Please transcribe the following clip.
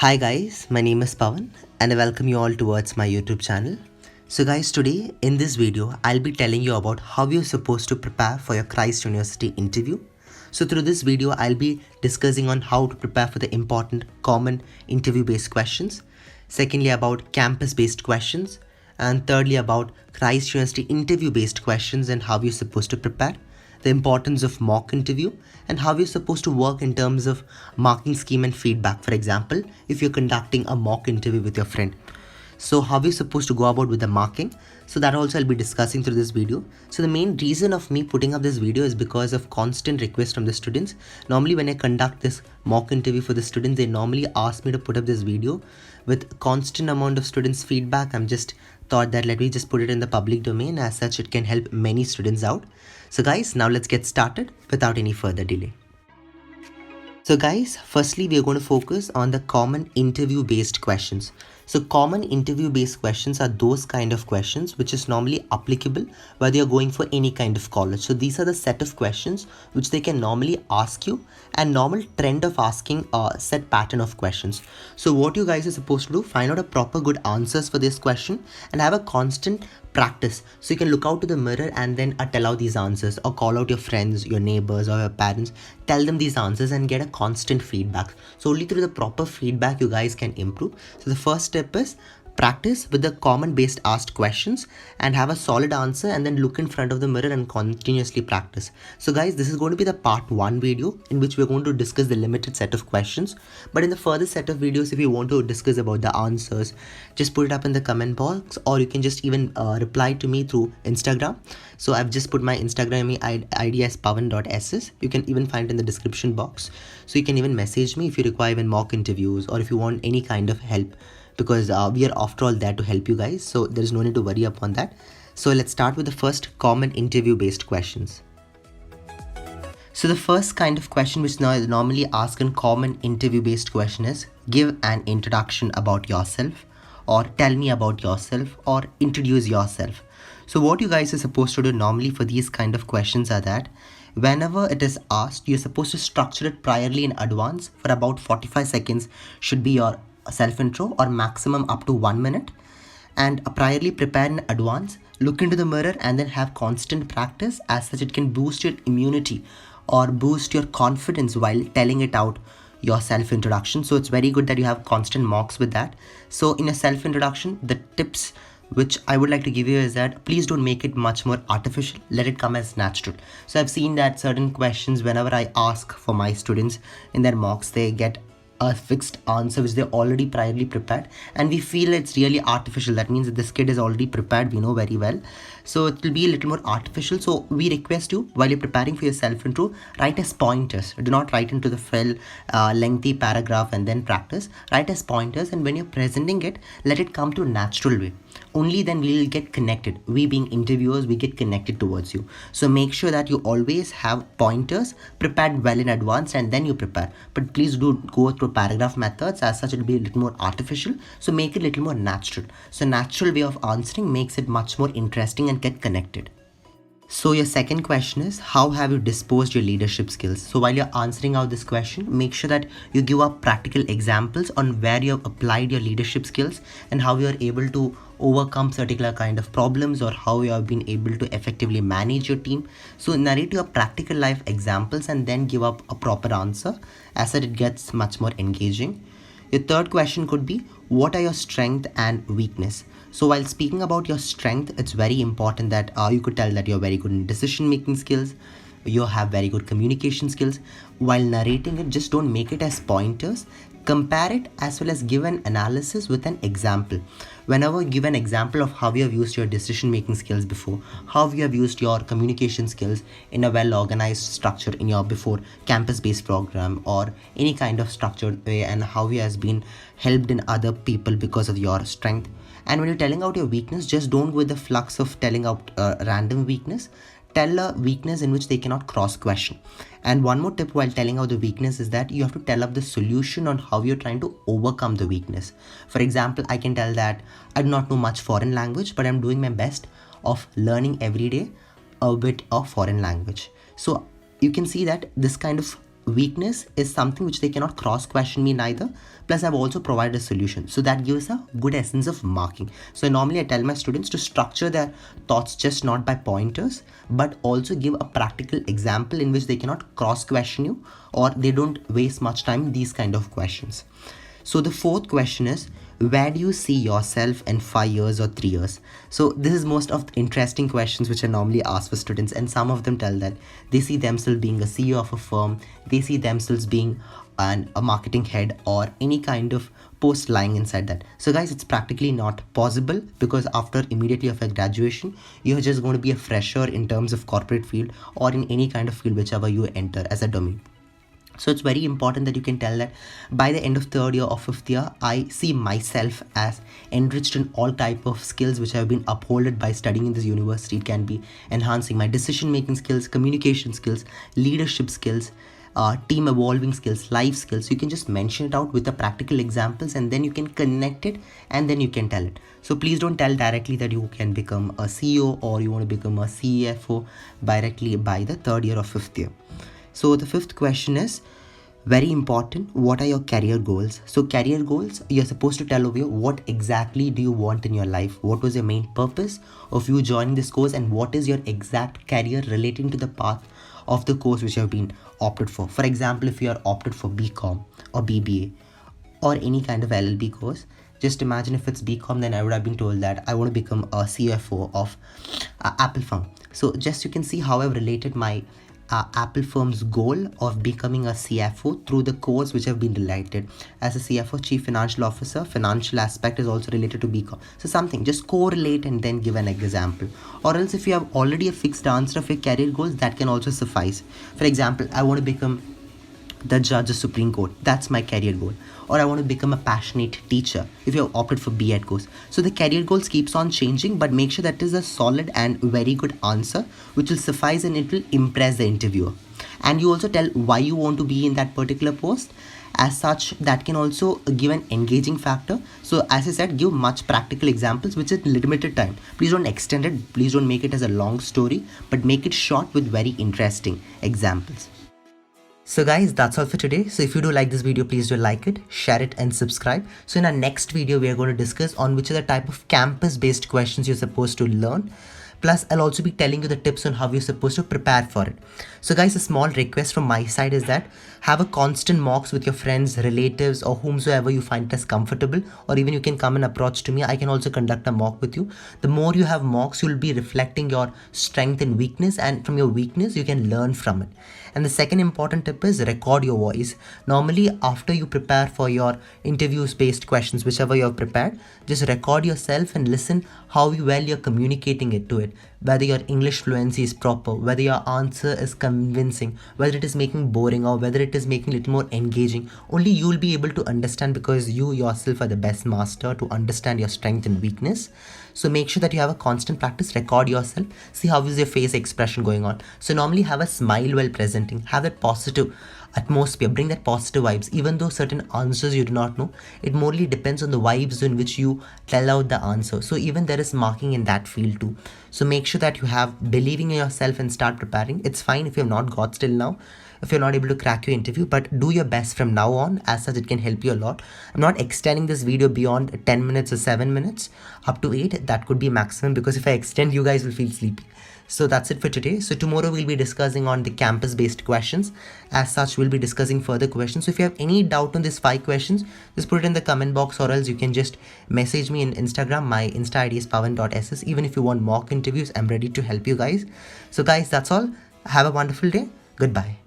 Hi guys, my name is Pawan and I welcome you all towards my YouTube channel. So guys, today in this video, I'll be telling you about how you're supposed to prepare for your Christ University interview. So through this video, I'll be discussing on how to prepare for the important common interview based questions. Secondly, about campus based questions. And thirdly, about Christ University interview based questions and how you're supposed to prepare, the importance of mock interview, and how you're supposed to work in terms of marking scheme and feedback. For example, if you're conducting a mock interview with your friend, so how you're supposed to go about with the marking, so that also I'll be discussing through this video. So the main reason of me putting up this video is because of constant request from the students. Normally when I conduct this mock interview for the students, they normally ask me to put up this video. With constant amount of students feedback, I'm just thought that let me just put it in the public domain. As such, it can help many students out. So guys, now let's get started without any further delay. So guys, firstly, we are going to focus on the common interview based questions. So common interview based questions are those kind of questions which is normally applicable whether you're going for any kind of college. So these are the set of questions which they can normally ask you, and normal trend of asking a set pattern of questions. So what you guys are supposed to do, find out a proper good answers for this question and have a constant practice. So you can look out to the mirror and then tell out these answers, or call out your friends, your neighbors or your parents, tell them these answers and get a constant feedback. So only through the proper feedback you guys can improve. So the first step is practice with the common based asked questions and have a solid answer, and then look in front of the mirror and continuously practice. So guys, this is going to be the part 1 video in which we're going to discuss the limited set of questions, but in the further set of videos, if you want to discuss about the answers, just put it up in the comment box, or you can just even reply to me through Instagram. So I've just put my Instagram ID as pawan.ss. You can even find it in the description box. So you can even message me if you require even mock interviews or if you want any kind of help, because we are after all there to help you guys, so there is no need to worry upon that. So let's start with the first common interview based questions. So the first kind of question which now is normally asked in common interview based question is give an introduction about yourself, or tell me about yourself, or introduce yourself. So what you guys are supposed to do normally for these kind of questions are that whenever it is asked, you're supposed to structure it priorly in advance for about 45 seconds should be your self intro, or maximum up to 1 minute, and priorly prepare in advance, look into the mirror and then have constant practice. As such, it can boost your immunity or boost your confidence while telling it out your self introduction. So it's very good that you have constant mocks with that. So in a self introduction, the tips which I would like to give you is that please don't make it much more artificial, let it come as natural. So I've seen that certain questions, whenever I ask for my students in their mocks, they get a fixed answer which they already priorly prepared, and we feel it's really artificial. That means that this kid is already prepared, we know very well, so it will be a little more artificial. So we request you, while you're preparing for your self intro, write as pointers. Do not write into the full lengthy paragraph and then practice. Write as pointers, and when you're presenting it, let it come to a natural way. Only then we will get connected. We being interviewers, we get connected towards you. So make sure that you always have pointers prepared well in advance and then you prepare. But please do go through paragraph methods. As such, it will be a little more artificial. So make it a little more natural. So natural way of answering makes it much more interesting and get connected. So your second question is, how have you disposed your leadership skills? So while you're answering out this question, make sure that you give up practical examples on where you have applied your leadership skills and how you are able to overcome particular kind of problems, or how you have been able to effectively manage your team. So narrate your practical life examples and then give up a proper answer, as that it gets much more engaging. Your third question could be, what are your strength and weakness? So while speaking about your strength, it's very important that you could tell that you're very good in decision making skills, you have very good communication skills. While narrating it, just don't make it as pointers. Compare it as well as give an analysis with an example. Whenever you give an example of how you have used your decision making skills before, how you have used your communication skills in a well organized structure in your before campus based program or any kind of structured way, and how you has been helped in other people because of your strength. And when you're telling out your weakness, just don't go with the flux of telling out random weakness. Tell a weakness in which they cannot cross question. And one more tip while telling out the weakness is that you have to tell up the solution on how you're trying to overcome the weakness. For example, I can tell that I do not know much foreign language, but I'm doing my best of learning every day a bit of foreign language. So you can see that this kind of weakness is something which they cannot cross question me neither. Plus I've also provided a solution. So that gives a good essence of marking. So normally I tell my students to structure their thoughts just not by pointers, but also give a practical example in which they cannot cross question you, or they don't waste much time in these kind of questions. So the fourth question is, where do you see yourself in 5 years or 3 years? So this is most of the interesting questions which are normally asked for students, and some of them tell that they see themselves being a CEO of a firm, they see themselves being a marketing head or any kind of post lying inside that. So guys, it's practically not possible, because after immediately after graduation, you're just going to be a fresher in terms of corporate field or in any kind of field whichever you enter as a domain. So it's very important that you can tell that by the end of third year or fifth year, I see myself as enriched in all type of skills which have been upholded by studying in this university. It can be enhancing my decision making skills, communication skills, leadership skills, team evolving skills, life skills. You can just mention it out with the practical examples, and then you can connect it, and then you can tell it. So please don't tell directly that you can become a CEO or you want to become a CFO directly by the third year or fifth year. So the fifth question is very important. What are your career goals? So career goals, you're supposed to tell over here what exactly do you want in your life? What was your main purpose of you joining this course, and what is your exact career relating to the path of the course which you have been opted for? For example, if you are opted for BCom or BBA or any kind of LLB course, just imagine if it's BCom, then I would have been told that I want to become a CFO of Apple firm. So just you can see how I've related my Apple firm's goal of becoming a CFO through the course which have been related. As a CFO, Chief Financial Officer, financial aspect is also related to BCom. So something, just correlate and then give an example. Or else if you have already a fixed answer of your career goals, that can also suffice. For example, I want to become the judge of Supreme Court. That's my career goal. Or I want to become a passionate teacher if you have opted for B.Ed course. So the career goals keeps on changing, but make sure that is a solid and very good answer which will suffice, and it will impress the interviewer. And you also tell why you want to be in that particular post. As such, that can also give an engaging factor. So as I said, give much practical examples which is limited time. Please don't extend it. Please don't make it as a long story, but make it short with very interesting examples. So guys, that's all for today. So if you do like this video, please do like it, share it and subscribe. So in our next video, we are going to discuss on which are the type of campus based questions you're supposed to learn. Plus, I'll also be telling you the tips on how you're supposed to prepare for it. So guys, a small request from my side is that have a constant mocks with your friends, relatives, or whomsoever you find it as comfortable, or even you can come and approach to me. I can also conduct a mock with you. The more you have mocks, you'll be reflecting your strength and weakness, and from your weakness, you can learn from it. And the second important tip is record your voice. Normally, after you prepare for your interviews based questions, whichever you have prepared, just record yourself and listen how well you're communicating it to it. Whether your English fluency is proper, whether your answer is convincing, whether it is making boring, or whether it is making a little more engaging. Only you will be able to understand, because you yourself are the best master to understand your strength and weakness. So make sure that you have a constant practice, record yourself, see how is your face expression going on. So normally have a smile while presenting, have that positive atmosphere, bring that positive vibes. Even though certain answers you do not know, it morely depends on the vibes in which you tell out the answer. So even there is marking in that field too. So make sure that you have believing in yourself and start preparing. It's fine if you have not got till now, if you're not able to crack your interview, but do your best from now on. As such, it can help you a lot. I'm not extending this video beyond 10 minutes or 7 minutes, up to 8. That could be maximum, because if I extend, you guys will feel sleepy. So that's it for today. So tomorrow we'll be discussing on the campus based questions. As such, we'll be discussing further questions. So if you have any doubt on these 5 questions, just put it in the comment box, or else you can just message me in Instagram. My Insta ID is pawan.ss. Even if you want mock interviews, I'm ready to help you guys. So guys, that's all. Have a wonderful day. Goodbye.